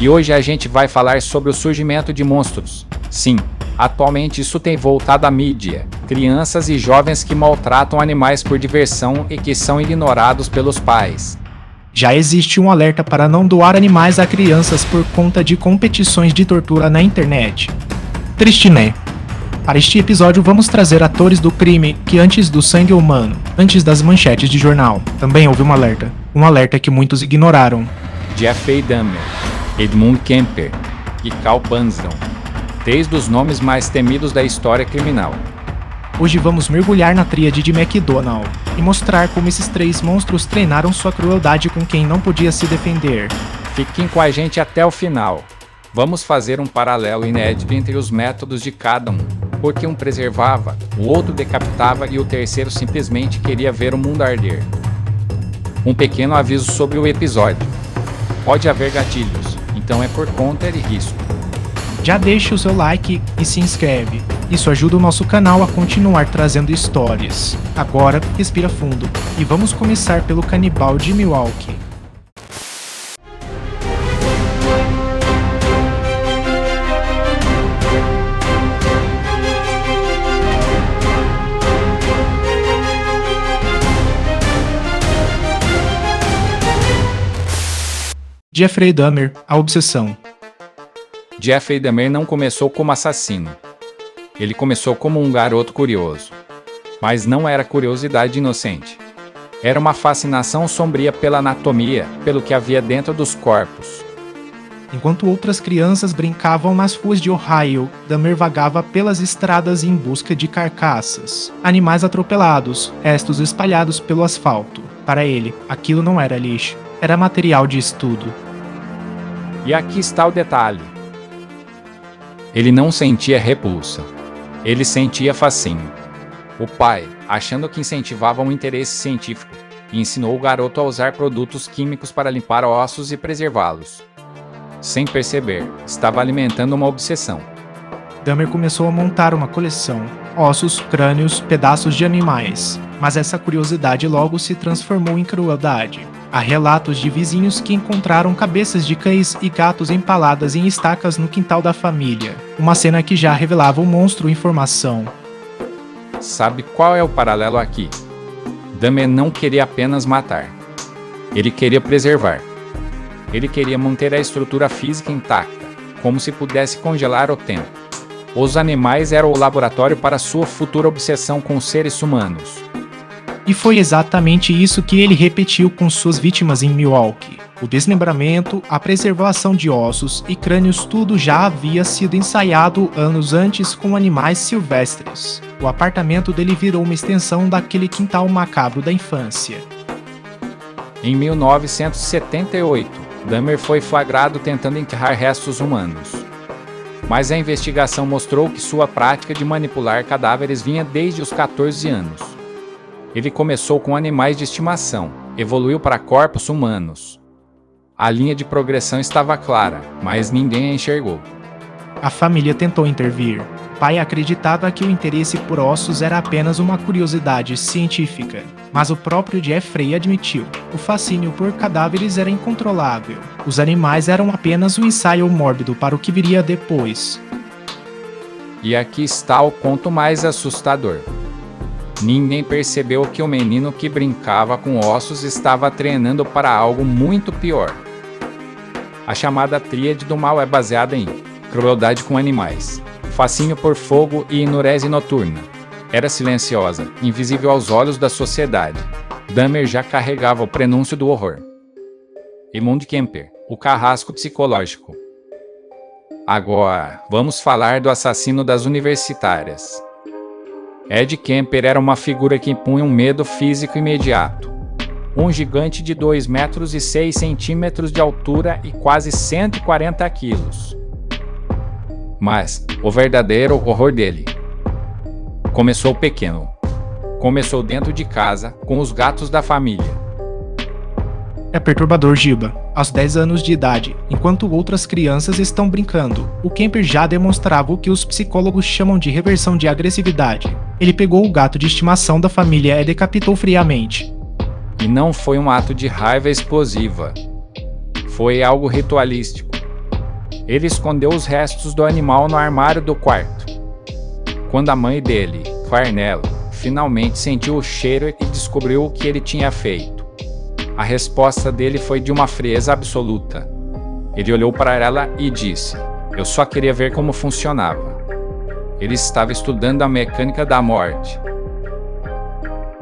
E hoje a gente vai falar sobre o surgimento de monstros. Sim, atualmente isso tem voltado à mídia. Crianças e jovens que maltratam animais por diversão e que são ignorados pelos pais. Já existe um alerta para não doar animais a crianças por conta de competições de tortura na internet. Triste, né? Para este episódio vamos trazer atores do crime que antes do sangue humano, antes das manchetes de jornal, também houve um alerta que muitos ignoraram. Jeffrey Dahmer, Edmund Kemper e Carl Bundston, três dos nomes mais temidos da história criminal. Hoje vamos mergulhar na tríade de McDonald e mostrar como esses três monstros treinaram sua crueldade com quem não podia se defender. Fiquem com a gente até o final. Vamos fazer um paralelo inédito entre os métodos de cada um, porque um preservava, o outro decapitava e o terceiro simplesmente queria ver o mundo arder. Um pequeno aviso sobre o episódio. Pode haver gatilhos, então é por conta de risco. Já deixa o seu like e se inscreve. Isso ajuda o nosso canal a continuar trazendo histórias. Agora, respira fundo e vamos começar pelo canibal de Milwaukee. Jeffrey Dahmer, a obsessão. Jeffrey Dahmer não começou como assassino. Ele começou como um garoto curioso. Mas não era curiosidade inocente. Era uma fascinação sombria pela anatomia, pelo que havia dentro dos corpos. Enquanto outras crianças brincavam nas ruas de Ohio, Dahmer vagava pelas estradas em busca de carcaças, animais atropelados, restos espalhados pelo asfalto. Para ele, aquilo não era lixo, era material de estudo. E aqui está o detalhe. Ele não sentia repulsa. Ele sentia fascínio. O pai, achando que incentivava um interesse científico, ensinou o garoto a usar produtos químicos para limpar ossos e preservá-los. Sem perceber, estava alimentando uma obsessão. Dahmer começou a montar uma coleção: ossos, crânios, pedaços de animais. Mas essa curiosidade logo se transformou em crueldade. Há relatos de vizinhos que encontraram cabeças de cães e gatos empaladas em estacas no quintal da família. Uma cena que já revelava o monstro em formação. Sabe qual é o paralelo aqui? Dahmer não queria apenas matar. Ele queria preservar. Ele queria manter a estrutura física intacta, como se pudesse congelar o tempo. Os animais eram o laboratório para sua futura obsessão com seres humanos. E foi exatamente isso que ele repetiu com suas vítimas em Milwaukee. O desmembramento, a preservação de ossos e crânios, tudo já havia sido ensaiado anos antes com animais silvestres. O apartamento dele virou uma extensão daquele quintal macabro da infância. Em 1978, Dahmer foi flagrado tentando enterrar restos humanos. Mas a investigação mostrou que sua prática de manipular cadáveres vinha desde os 14 anos. Ele começou com animais de estimação, evoluiu para corpos humanos. A linha de progressão estava clara, mas ninguém a enxergou. A família tentou intervir. O pai acreditava que o interesse por ossos era apenas uma curiosidade científica. Mas o próprio Jeffrey admitiu: o fascínio por cadáveres era incontrolável. Os animais eram apenas um ensaio mórbido para o que viria depois. E aqui está o ponto mais assustador. Ninguém percebeu que o menino que brincava com ossos estava treinando para algo muito pior. A chamada tríade do mal é baseada em crueldade com animais, fascínio por fogo e enurese noturna. Era silenciosa, invisível aos olhos da sociedade. Dahmer já carregava o prenúncio do horror. Edmund Kemper, o carrasco psicológico. Agora, vamos falar do assassino das universitárias. Ed Kemper era uma figura que impunha um medo físico imediato. Um gigante de 2 metros e 6 centímetros de altura e quase 140 quilos. Mas o verdadeiro horror dele começou pequeno. Começou dentro de casa, com os gatos da família. É perturbador, Giba. Aos 10 anos de idade, enquanto outras crianças estão brincando, o Kemper já demonstrava o que os psicólogos chamam de reversão de agressividade. Ele pegou o gato de estimação da família e decapitou friamente. E não foi um ato de raiva explosiva. Foi algo ritualístico. Ele escondeu os restos do animal no armário do quarto. Quando a mãe dele, Clarnell, finalmente sentiu o cheiro e descobriu o que ele tinha feito, a resposta dele foi de uma frieza absoluta. Ele olhou para ela e disse: "Eu só queria ver como funcionava." Ele estava estudando a mecânica da morte.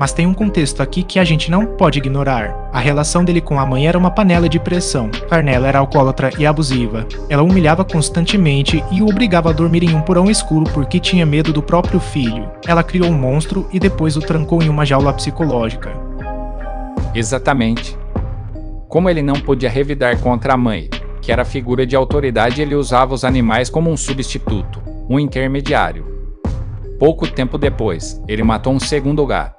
Mas tem um contexto aqui que a gente não pode ignorar. A relação dele com a mãe era uma panela de pressão. Clarnell era alcoólatra e abusiva. Ela o humilhava constantemente e o obrigava a dormir em um porão escuro porque tinha medo do próprio filho. Ela criou um monstro e depois o trancou em uma jaula psicológica. Exatamente. Como ele não podia revidar contra a mãe, que era a figura de autoridade, ele usava os animais como um substituto, um intermediário. Pouco tempo depois, ele matou um segundo gato.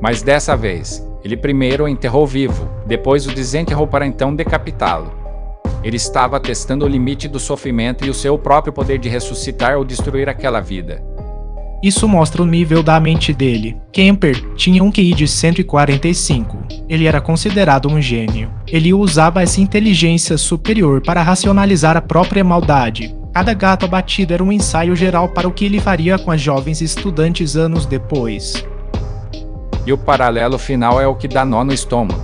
Mas dessa vez, ele primeiro o enterrou vivo, depois o desenterrou para então decapitá-lo. Ele estava testando o limite do sofrimento e o seu próprio poder de ressuscitar ou destruir aquela vida. Isso mostra o nível da mente dele. Kemper tinha um QI de 145. Ele era considerado um gênio. Ele usava essa inteligência superior para racionalizar a própria maldade. Cada gato abatido era um ensaio geral para o que ele faria com as jovens estudantes anos depois. E o paralelo final é o que dá nó no estômago.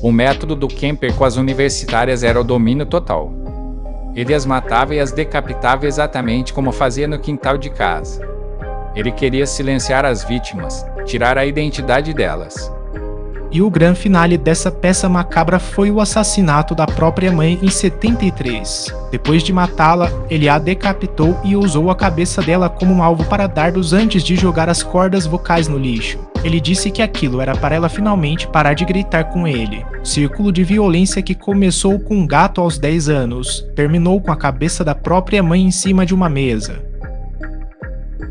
O método do Kemper com as universitárias era o domínio total. Ele as matava e as decapitava exatamente como fazia no quintal de casa. Ele queria silenciar as vítimas, tirar a identidade delas. E o grande finale dessa peça macabra foi o assassinato da própria mãe em 73. Depois de matá-la, ele a decapitou e usou a cabeça dela como um alvo para dardos antes de jogar as cordas vocais no lixo. Ele disse que aquilo era para ela finalmente parar de gritar com ele. O círculo de violência que começou com um gato aos 10 anos, terminou com a cabeça da própria mãe em cima de uma mesa.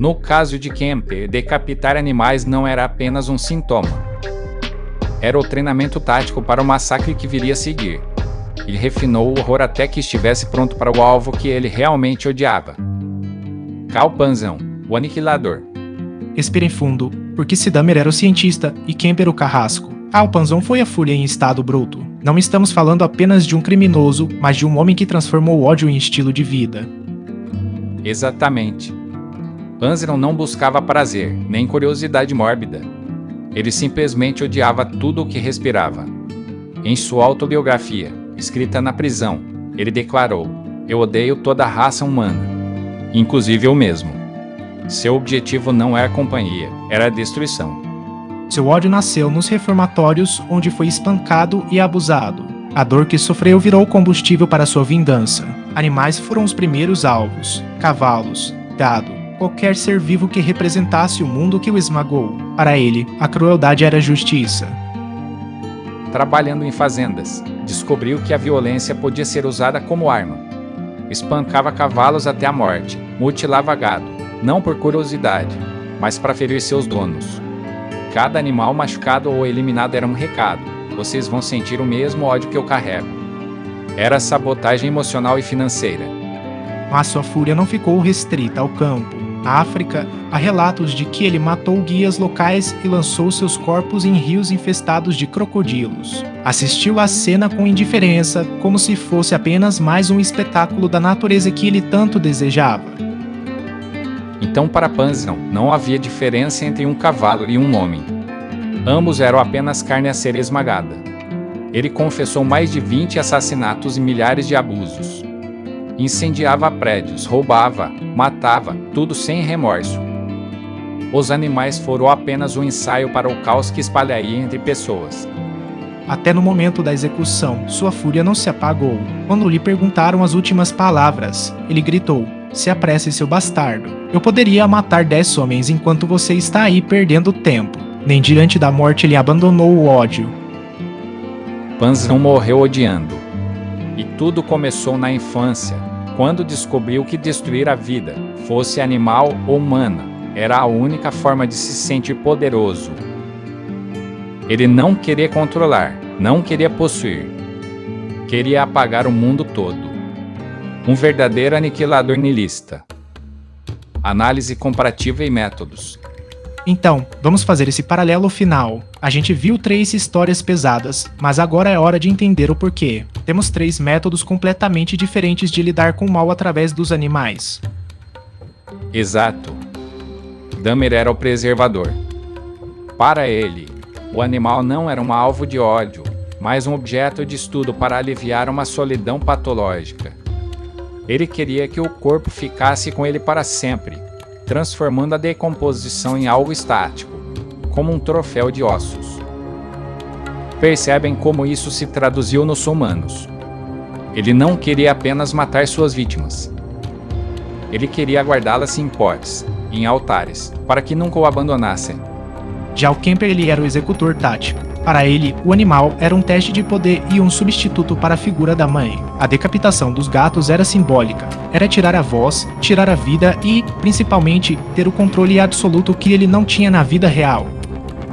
No caso de Kemper, decapitar animais não era apenas um sintoma. Era o treinamento tático para o massacre que viria a seguir. Ele refinou o horror até que estivesse pronto para o alvo que ele realmente odiava. Carl Panzão, o aniquilador. Respirem fundo, porque Siddamer era o cientista e Kemper o carrasco. Carl Panzão foi a fúria em estado bruto. Não estamos falando apenas de um criminoso, mas de um homem que transformou o ódio em estilo de vida. Exatamente. Panzão não buscava prazer, nem curiosidade mórbida. Ele simplesmente odiava tudo o que respirava. Em sua autobiografia, escrita na prisão, ele declarou: "Eu odeio toda a raça humana, inclusive eu mesmo." Seu objetivo não era a companhia, era a destruição. Seu ódio nasceu nos reformatórios, onde foi espancado e abusado. A dor que sofreu virou combustível para sua vingança. Animais foram os primeiros alvos: cavalos, gado, qualquer ser vivo que representasse o mundo que o esmagou. Para ele, a crueldade era justiça. Trabalhando em fazendas, descobriu que a violência podia ser usada como arma. Espancava cavalos até a morte, mutilava gado, não por curiosidade, mas para ferir seus donos. Cada animal machucado ou eliminado era um recado: vocês vão sentir o mesmo ódio que eu carrego. Era sabotagem emocional e financeira. Mas sua fúria não ficou restrita ao campo. Na África, há relatos de que ele matou guias locais e lançou seus corpos em rios infestados de crocodilos. Assistiu à cena com indiferença, como se fosse apenas mais um espetáculo da natureza que ele tanto desejava. Então, para Panzão, não havia diferença entre um cavalo e um homem. Ambos eram apenas carne a ser esmagada. Ele confessou mais de 20 assassinatos e milhares de abusos. Incendiava prédios, roubava, matava, tudo sem remorso. Os animais foram apenas um ensaio para o caos que espalharia entre pessoas. Até no momento da execução, sua fúria não se apagou. Quando lhe perguntaram as últimas palavras, ele gritou: "Se apresse, seu bastardo. Eu poderia matar 10 homens enquanto você está aí perdendo tempo." Nem diante da morte ele abandonou o ódio. Panzão morreu odiando. E tudo começou na infância, quando descobriu que destruir a vida, fosse animal ou humana, era a única forma de se sentir poderoso. Ele não queria controlar, não queria possuir. Queria apagar o mundo todo. Um verdadeiro aniquilador niilista. Análise comparativa e métodos. Então, vamos fazer esse paralelo final. A gente viu 3 histórias pesadas, mas agora é hora de entender o porquê. Temos 3 métodos completamente diferentes de lidar com o mal através dos animais. Exato. Dahmer era o preservador. Para ele, o animal não era um alvo de ódio, mas um objeto de estudo para aliviar uma solidão patológica. Ele queria que o corpo ficasse com ele para sempre, transformando a decomposição em algo estático, como um troféu de ossos. Percebem como isso se traduziu nos humanos. Ele não queria apenas matar suas vítimas. Ele queria guardá-las em potes, em altares, para que nunca o abandonassem. Já o Kemper ele era o executor tático. Para ele, o animal era um teste de poder e um substituto para a figura da mãe. A decapitação dos gatos era simbólica. Era tirar a voz, tirar a vida e, principalmente, ter o controle absoluto que ele não tinha na vida real.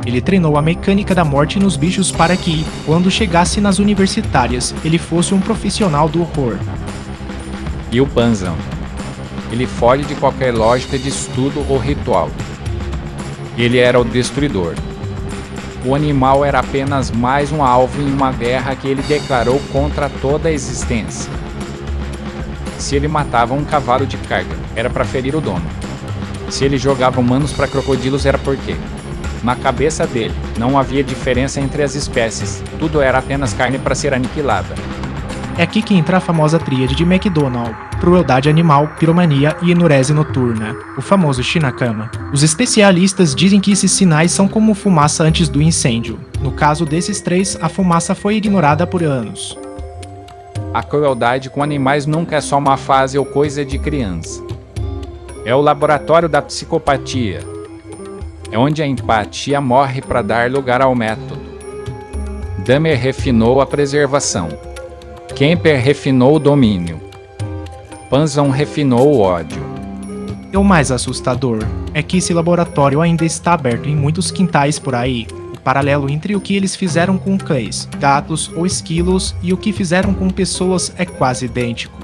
Ele treinou a mecânica da morte nos bichos para que, quando chegasse nas universitárias, ele fosse um profissional do horror. E o Panzão? Ele foge de qualquer lógica de estudo ou ritual. Ele era o destruidor. O animal era apenas mais um alvo em uma guerra que ele declarou contra toda a existência. Se ele matava um cavalo de carga, era para ferir o dono. Se ele jogava humanos para crocodilos, era porque, na cabeça dele, não havia diferença entre as espécies, tudo era apenas carne para ser aniquilada. É aqui que entra a famosa tríade de McDonald: crueldade animal, piromania e enurese noturna, o famoso Shinakama. Os especialistas dizem que esses sinais são como fumaça antes do incêndio. No caso desses 3, a fumaça foi ignorada por anos. A crueldade com animais nunca é só uma fase ou coisa de criança. É o laboratório da psicopatia. É onde a empatia morre para dar lugar ao método. Dahmer refinou a preservação. Kemper refinou o domínio. Panzão refinou o ódio. E o mais assustador é que esse laboratório ainda está aberto em muitos quintais por aí. O paralelo entre o que eles fizeram com cães, gatos ou esquilos e o que fizeram com pessoas é quase idêntico.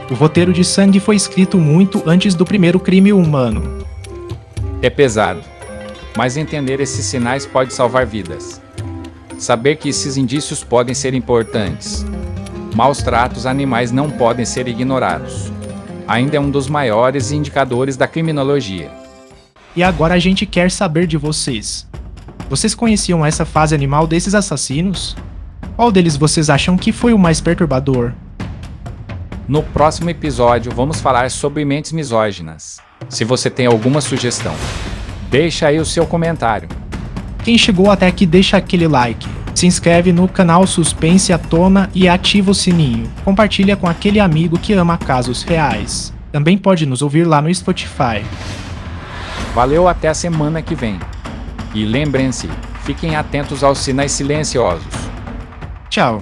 O roteiro de sangue foi escrito muito antes do primeiro crime humano. É pesado, mas entender esses sinais pode salvar vidas. Saber que esses indícios podem ser importantes. Maus tratos a animais não podem ser ignorados. Ainda é um dos maiores indicadores da criminologia. E agora a gente quer saber de vocês. Vocês conheciam essa fase animal desses assassinos? Qual deles vocês acham que foi o mais perturbador? No próximo episódio vamos falar sobre mentes misóginas. Se você tem alguma sugestão, deixa aí o seu comentário. Quem chegou até aqui deixa aquele like, se inscreve no canal Suspense à Tona e ativa o sininho. Compartilha com aquele amigo que ama casos reais. Também pode nos ouvir lá no Spotify. Valeu, até a semana que vem. E lembrem-se, fiquem atentos aos sinais silenciosos. Tchau.